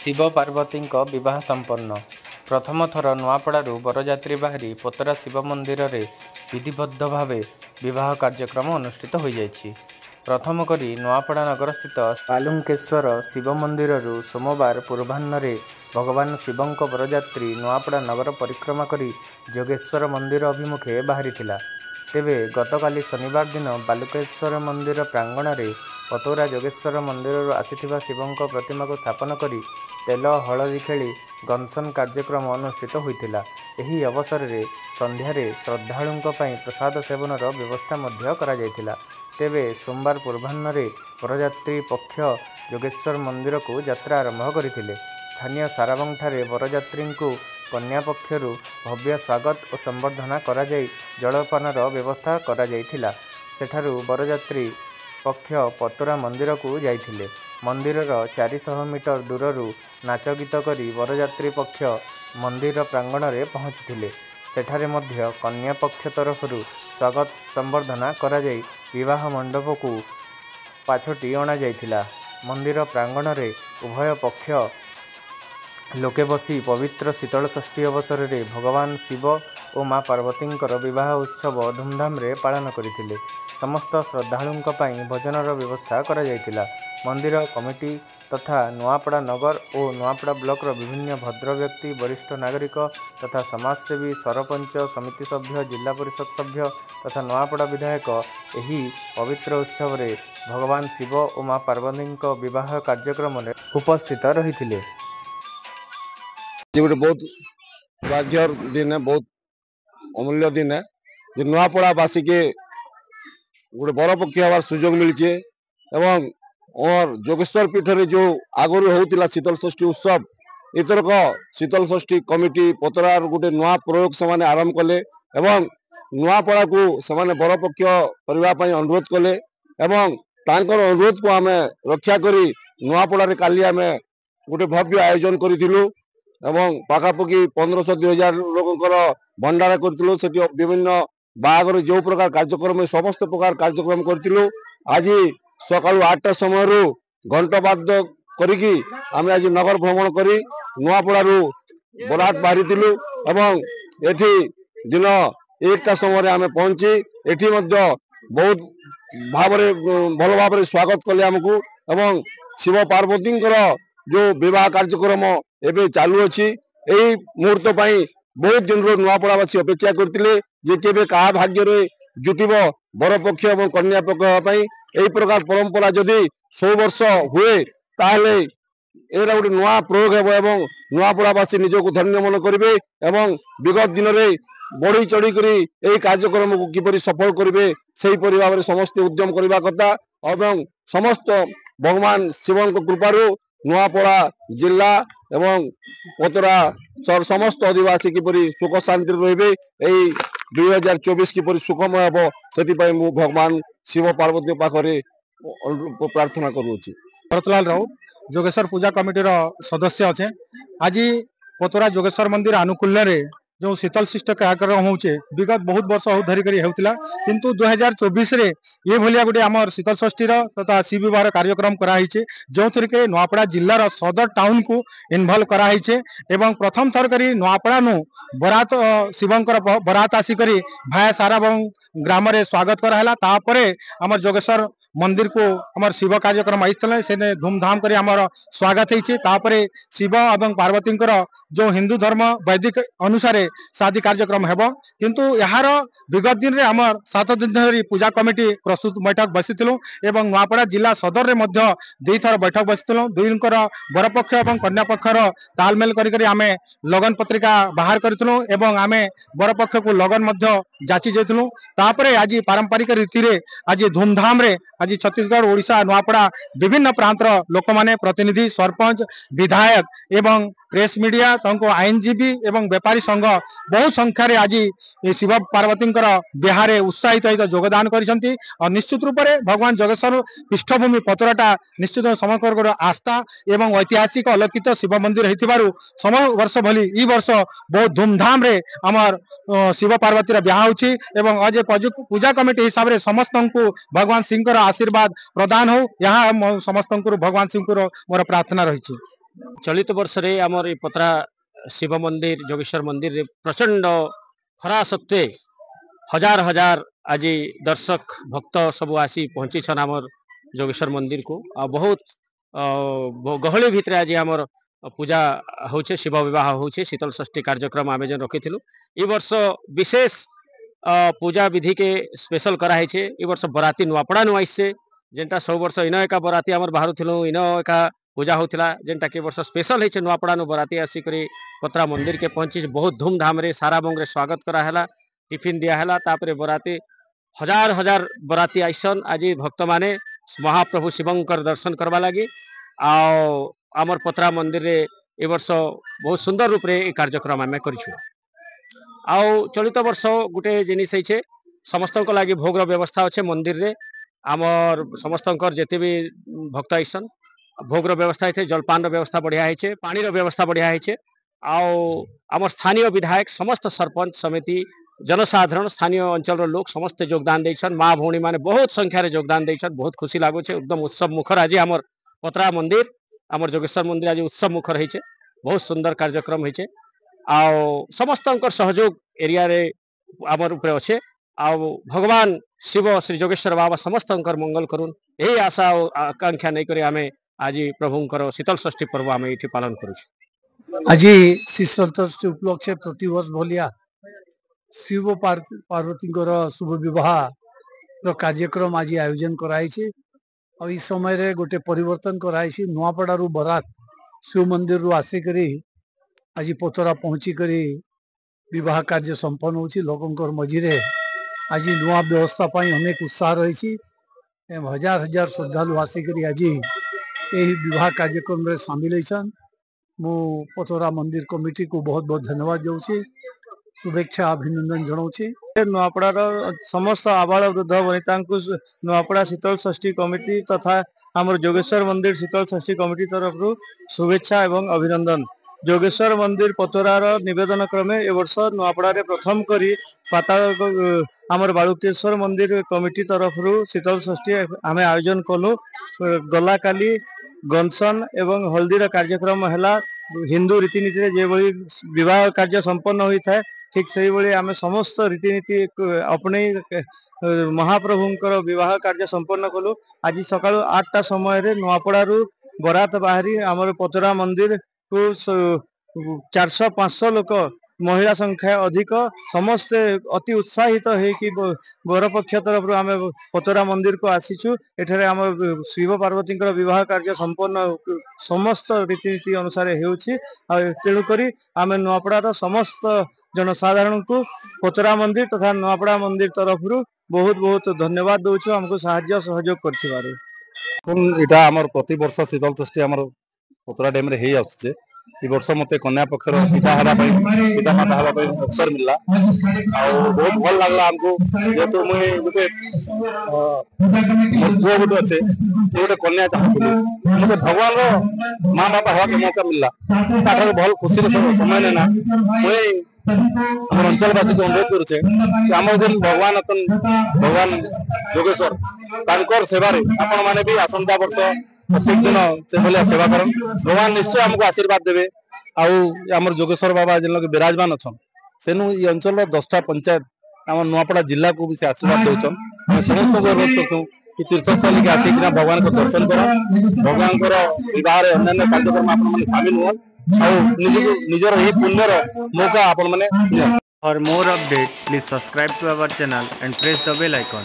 शिव पार्वती विवाह संपन्न। प्रथम थर नुआपड़ारू बरजात्री बाहरी पोतरा शिव मंदिर रे विधिबद्ध भावे विवाह कार्यक्रम अनुष्ठित हो जाइछि। प्रथम करी नुआपड़ा नगर स्थित बालुंकेश्वर शिव मंदिररू सोमवार पूर्वाह्न भगवान शिवंक बरजात्री नुआपड़ा नगर परिक्रमा करी जोगेश्वर मंदिर अभिमुखे बाहरी थिला। तेबे गतकाली शनिवार दिन बालुकेश्वर मंदिर प्रांगण में पतौरा जोगेश्वर मंदिर आसीथिबा शिवंक प्रतिमा को स्थापन करी तेल हलदी खेली गनसन कार्यक्रम अनुष्ठित होइथिला। एही अवसर में संध्यारे श्रद्धालुंक पई प्रसाद सेवनर व्यवस्था मध्य करा जायथिला। तेबे सोमवार पूर्वाह्न बरजात्री पक्ष जोगेश्वर मंदिर को यात्रा आरंभ करथिले। स्थानीय साराबंगठारे बरजात्री को कन्या पक्षरु भव्य स्वागत और संबर्धना करा जाई जलपानर व्यवस्था करा जायथिला। सेठारु बरजात्री पक्ष पतोरा मंदिर को जाइथिले। मंदिरर 400 मीटर दूररू नाच गीत करी बरजात्री पक्ष मंदिर प्रांगण में पहुंचीथिले। सेठारे मध्य कन्या पक्ष तरफरू स्वागत संबर्धना करा जाई विवाह मंडप को पाछोटी अणा जाइथिला। मंदिर प्रांगण में उभय पक्ष लोके बसी पवित्र शीतल षष्ठी अवसर में भगवान शिव और माँ पार्वती विवाह उत्सव धूमधाम रे पालन करथिले। समस्त श्रद्धालुंक पई भोजनर व्यवस्था करा जायतिला। मंदिर कमिटी तथा नुआपड़ा नगर और नुआपड़ा ब्लॉक विभिन्न भद्र व्यक्ति वरिष्ठ नागरिक तथा समाजसेवी सरपंच समिति सभ्य जिला परिषद सभ्य तथा नुआपड़ा विधायक एही पवित्र उत्सव रे भगवान शिव और माँ पार्वती विवाह कार्यक्रम में उपस्थित रही। बहुत भाग्यर दिन है, बहुत अमूल्य दिन है जो नुआपड़ावासी के गोटे बर पक्ष हमार सुजोग मिली एवं और जोगेश्वर पीठ रे जो आगुरी होता शीतल षष्ठी उत्सव एथरक शीतल षष्ठी कमिटी पतरार गोटे नुआ प्रयोग से आरंभ कले एवं नुआपड़ा को से बर पक्ष करने अनुरोध कले एवं तांकर अनुरोध को आम रक्षा करी नुआपड़ा रे काली आम गोटे भव्य आयोजन करूँ एवं पाखापाखि 1500-2000 लोकंर भंडारा करूँ। से विभिन्न बाहागर जो प्रकार कार्यक्रम समस्त प्रकार कार्यक्रम करूँ। आज सकाल 8टा समय घंटबाद करी आम आज नगर भ्रमण करी नुआपड़ारू बरात बाहरी एवं एठी दिन 1टा समय आम पहुंची एठी बहुत भल भाव स्वागत कले आमको एवं शिव पार्वती जो विवाह कार्यक्रम एवं चालू अच्छी यही मुहूर्त पर बहुत दिन नुआपड़ावासी अपेक्षा करते जे केबे कहा भाग्य रे जुटिब बर पक्ष और कन्या पक्ष यही प्रकार परंपरा जदि 100 वर्ष हुए ताहले एरा गोटे नुआ प्रयोग हेब एवं नुआपड़ावासी निजक धन्य मन करेंगे एवं विगत दिन में बढ़ी चढ़ी करी यही कार्यक्रम को किपरि सफल करेंगे से भाव में समस्त उद्यम करने कथा एवं समस्त भगवान शिव कृपारू नुआपड़ा जिला एवं पतरा समस्त आदिवासी किपरि सुख शांति रे 2024 किपरि सुखमय हम से भगवान शिव पार्वती पाखरे प्रार्थना करुँच। भरतलाल राउत जोगेश्वर पूजा कमिटी सदस्य अच्छे। आज पतरा जोगेश्वर मंदिर आनुकूल्य रे जो शीतल शिष्ट कार्यक्रम होचे विगत बहुत वर्ष धरिक होता किंतु 2024 रे ये भलिया गोटे आमर शीतल षष्ठी तथा शिव विवाह कार्यक्रम कराई जो थी के नुआपड़ा जिलार सदर टाउन को इनवल्व कराई एवं प्रथम थर करी नुआपड़ा नु बरात शिवंकर बरात आसिक भाया सारा ग्राम रे स्वागत कराला। तापरे आमर जोगेश्वर मंदिर को आमर शिव कार्यक्रम आईते से धूमधाम कर आमर स्वागत होपरे शिव और पार्वती जो हिंदू धर्म वैदिक अनुसार शादी कार्यक्रम हेब किंतु यार विगत दिन रे आमर 7 दिन धरी पूजा कमिटी प्रस्तुत बैठक बसी एवं नुआपड़ा जिला सदर रे मध्य 2 थर बैठक बसी दुईकर बरपक्ष और कन्या पक्षर तालमेल करी आमे लगन पत्रिका बाहर करूँ एवं आमे बरपक्ष को लगन जाची जाइलु। तापरे आज पारंपरिक रीति रे आज धूमधाम रे आज छत्तीसगढ़ ओडिशा नुआपड़ा विभिन्न प्रांतर लोक माने प्रतिनिधि सरपंच विधायक एवं प्रेस मीडिया तंको आईनजीवी एवं व्यापारी संघ बहु संख्यार आज शिव पार्वती बिहार उत्साहित योगदान करिसेंती और निश्चित रूप से भगवान जोगेश्वर पृष्ठभूमि पतराटा निश्चित समग्र आस्था एवं ऐतिहासिक अलौकित शिव मंदिर होइतिबारु समय वर्ष भली ई वर्ष बहुत धूमधाम रे आमर शिव पार्वती ब्याह होछि एवं आज पूजा कमिटी हिसाब से समस्त को भगवान सिंह आशीर्वाद प्रदान हो यहाँ समस्त भगवान सिंह मोर प्रार्थना रही। चलित वर्ष रे आमर ये पतरा शिव मंदिर जोगेश्वर मंदिर रे प्रचंड खरा सत्वे हजार हजार आज दर्शक भक्त सब आसी पहुंची छन आमर जोगेश्वर मंदिर को आ बहुत गहली भितर आज आमर पूजा होचे शिव विवाह होचे शीतल षष्ठी कार्यक्रम आमे जन रखिथिलु ई वर्ष विशेष पूजा विधि के स्पेशल कराई छे ई वर्ष बराती नुआपड़ा नु आइसे जेंटा सब वर्ष इनो एका बराती आमर बाहरु थिलु इनो एका पूजा होतिला जेंटा के वर्ष स्पेशल है नुआपड़ा नु बराती आसी करी पतरा मंदिर के पहुंची बहुत धूमधाम रे सारा बंग रे स्वागत करा हैला टिफिन दिया हैला तापरे बराती हजार हजार बराती आइसन आज भक्त माने महाप्रभु शिवंकर दर्शन करवा लगी आमर पतरा मंदिर रे ए वर्ष बहुत सुंदर रूप रे कार्यक्रम आमे करिछु आउ चलित वर्ष गुटे जिनिस है समस्त लगी भोग व्यवस्था अच्छे मंदिर रे आमर समस्त जेते भी भक्त आइसन भोग व्यवस्था है जलपान व्यवस्था बढ़िया है पानी व्यवस्था बढ़िया है आमर स्थानीय विधायक समस्त सरपंच समिति जनसाधारण स्थानीय अंचल लोग समस्त योगदान देछन माँ भौणी माने बहुत संख्या रे योगदान देछन बहुत खुशी लागो छे एकदम उत्सव मुखर आज आमर पतरा मंदिर आमर जोगेश्वर मंदिर आज उत्सव मुखर है बहुत सुंदर कार्यक्रम है समस्त सहयोग एरिया रे आमर ऊपर अच्छे भगवान शिव श्री जोगेश्वर बाबा समस्त मंगल करुन यही आशा और आकांक्षा नहीं करी आमे आज प्रभुंकर शीतल षष्ठी पर्व आमे इठी पालन करूछु आज शीतल षष्ठी उपलक्षे प्रतिवर्ष भलिया शिव पार्वती शुभ विवाह कार्यक्रम आज आयोजन कराई इस समय रे गोटे परिवर्तन कराई नुआपड़ा रु बरात शिव मंदिर रु आसिकरी आज पतरा पहुंची करी विवाह कार्य संपन्न होची लोकंकर मझिरे आज नुआ व्यवस्था पाई अनेक उत्साह रही हजार हजार श्रद्धालु आसिकरी आज यही विवाह कार्यक्रम रे शामिल होइछन मु पतरा मंदिर कमिटी को बहुत बहुत धन्यवाद देउछि शुभेच्छा अभिनंदन जनाऊँगी नुआपड़ार समस्त आबाल वृद्ध वनिता नुआपड़ा शीतल षष्ठी कमिटी तथा आमर जोगेश्वर मंदिर शीतल षष्ठी कमिटी तरफ शुभेच्छा एवं अभिनंदन जोगेश्वर मंदिर पतरार निवेदन क्रमे ए वर्ष नुआपड़ा प्रथम करी पाताल आमर बालुकेश्वर मंदिर कमिटी तरफ शीतल षष्ठी आम आयोजन कलु गला काली गनसन एवं हल्दीर कार्यक्रम है हिंदू रीतिनीति जो विवाह कार्य संपन्न होता है ठीक से भाई आम समस्त रीतिनीति अपने महाप्रभुंकर विवाह कार्य संपन्न कलु आज सकाळु 8टा समय नुआपड़ा बरात बाहरी आमर पतरा मंदिर को 400-500 लोक महिला संख्या अधिक समस्ते अति उत्साहित होकि बरपक्ष तरफ आम पतरा मंदिर को आसीचु एठारे आम शिव पार्वती विवाह कार्य संपन्न समस्त रीतिनीति अनुसार होउछि तेणुकरी आम नुआपड़ार समस्त जनसाधारण को पतरा मंदिर तथा नुआपड़ा मंदिर तरफ बहुत बहुत धन्यवाद दौचु हमको साहाय्य सहयोग कर आमर प्रति वर्ष शीतल षष्ठी आमर पतरा डैम रे हे आछे ई वर्ष मते कन्या पक्षर पिता हवा पिता माता हवा अवसर मिलला आ बहुत भल लागला हमको जेतु मुई गुटे मोर गुटे अच्छे गोटे कन्या चाहूँ मते भगवान रो माँ बापा हवा के मौका मिलला ताठर भल खुशी समय लेना मुई हमर अंचलवासी को अनुरोध करुचे आमर जेन भगवान अतन भगवान जोगेश्वर तांकर सेवारे आपण माने भी आसंता वर्ष प्रत्येक दिन से भाया सेवा कर भगवान निश्चय हमको आशीर्वाद देवे आमर जोगेश्वर बाबा जिन लोग विराजमान अच्छा सेनु ये अंचल 10टा पंचायत आम नुआपड़ा जिला को भी से आशीर्वाद दौन समस्त को अनुरोध करतु कि तीर्थस्थल के आसिक भगवान को दर्शन कर भगवान विवाह अन्य कार्यक्रम आप सामिल हुआ निजर यही पुण्यर मौका आपण मैंने For more updates, please subscribe to our channel and press the bell icon.